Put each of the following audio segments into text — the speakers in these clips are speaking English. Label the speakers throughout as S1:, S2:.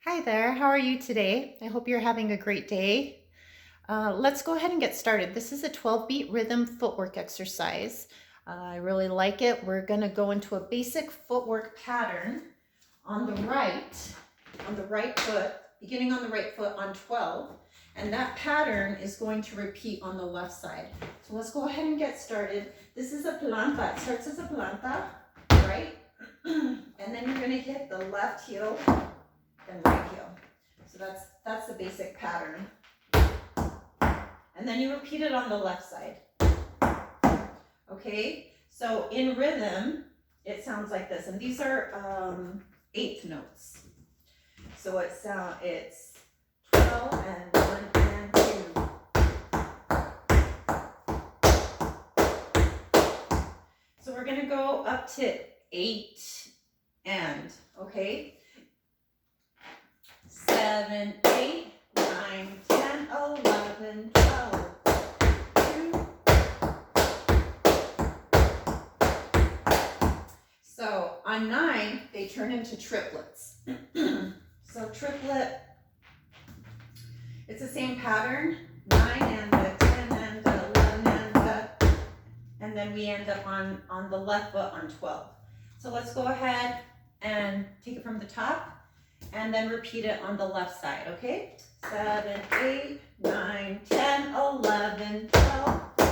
S1: Hi there, how are you today? I hope you're having a great day. Let's go ahead and get started. This is a 12-beat rhythm footwork exercise. I really like it. We're going to go into a basic footwork pattern on the right foot, beginning on the right foot on 12. And that pattern is going to repeat on the left side. So let's go ahead and get started. This is a planta. It starts as a planta, right? And then you're going to hit the left heel and right heel. So that's the basic pattern. And then you repeat it on the left side. Okay, so in rhythm, it sounds like this. And these are eighth notes. So it's 12 and 1 and 2. So we're going to go up to 8 and, okay? 7, 8, 9, 10, 11, 12, 2. So on 9, they turn into triplets. So triplet, it's the same pattern, 9 and 10 and 11 and then we end up on the left foot on 12. So let's go ahead and take it from the top. And then repeat it on the left side, okay? 7, 8, 9, 10, 11, 12, 3,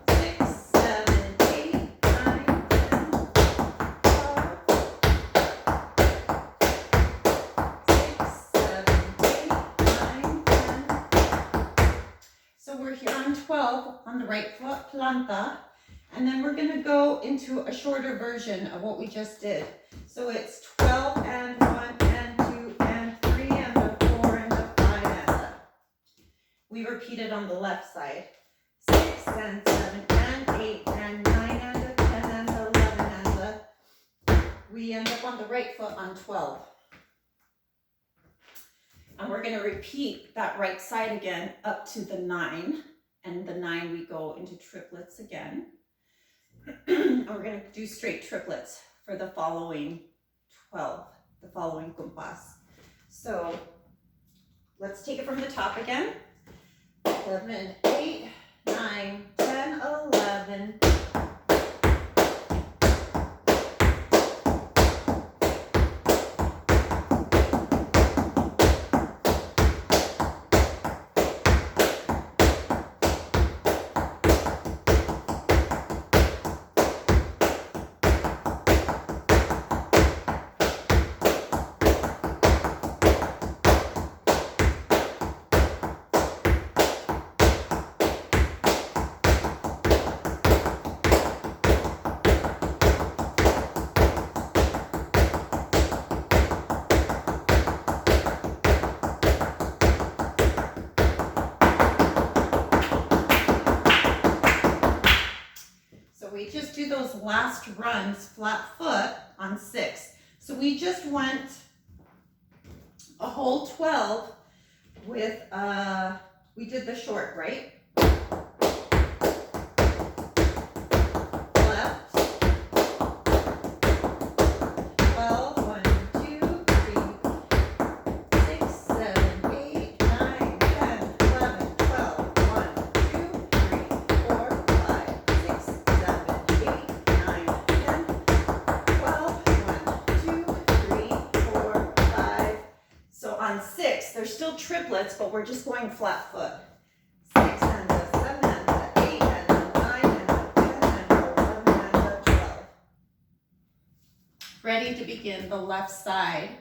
S1: 6, 7, 8, 9, 10, 12, 6, 7, 8, 9, 10. So we're here on 12 on the right foot, planta. And then we're going to go into a shorter version of what we just did. So it's 12 and 1 and 2 and 3 and a 4 and a 5 and a. We repeat it on the left side. 6 and 7 and 8 and 9 and a 10 and 11 and a. We end up on the right foot on 12. And we're going to repeat that right side again up to the 9. And the 9 we go into triplets again. And we're going to do straight triplets for the following 12, the following compás. So let's take it from the top again. 7, 8, 9, 10, 11. We just do those last runs flat foot on 6. So we just went a whole 12 with, we did the short, right? Left. 12, 1, 2, 3, 6, 7, 8, 9, 10, 11, 12, 1, 2, 3, 4, 5, 6, 7, 8, 9, 10, 12, 1, 2, 3, 4, 5. So on 6, they're still triplets, but we're just going flat foot. 6 and a 7 and a 8 and a 9 and a 10 and a 11 and a 12. Ready to begin the left side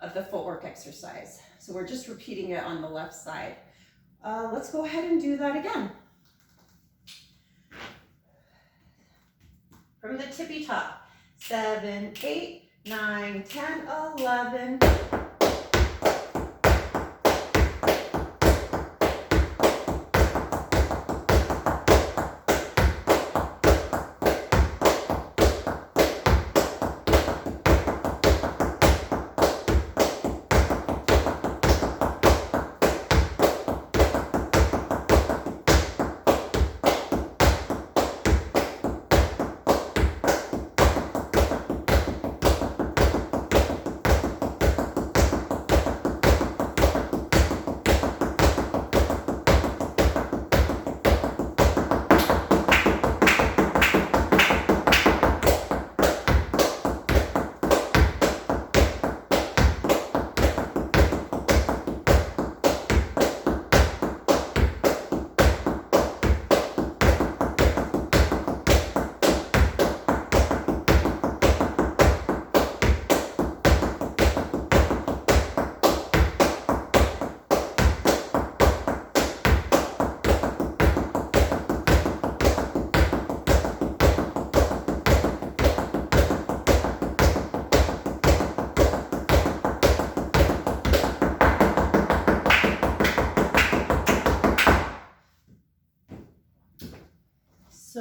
S1: of the footwork exercise. So we're just repeating it on the left side. Let's go ahead and do that again. From the tippy top. 7, 8, 9, 10, 11.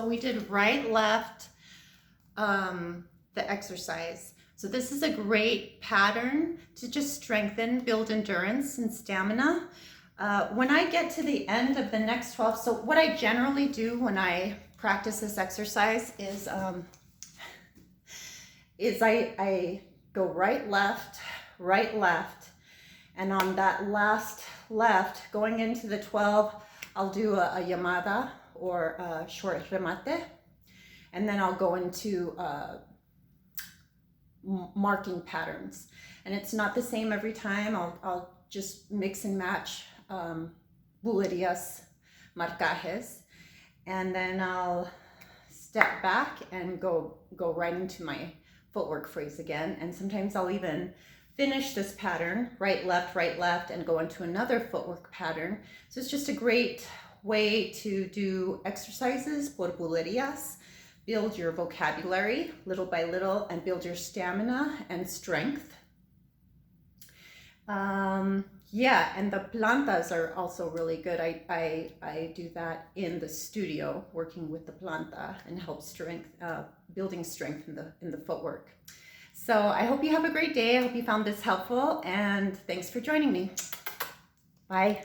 S1: So we did right, left, the exercise. So this is a great pattern to just strengthen, build endurance and stamina. When I get to the end of the next 12, so what I generally do when I practice this exercise is I go right, left, and on that last left, going into the 12, I'll do a llamada or a short remate, and then I'll go into marking patterns. And it's not the same every time. I'll just mix and match Bulerías, marcajes, and then I'll step back and go right into my footwork phrase again. And sometimes I'll even finish this pattern, right, left, and go into another footwork pattern. So it's just a great way to do exercises por Bulerías, build your vocabulary little by little, and build your stamina and strength. Yeah, and the plantas are also really good. I do that in the studio, working with the planta, and help building strength in the footwork. So I hope you have a great day. I hope you found this helpful, and thanks for joining me. Bye.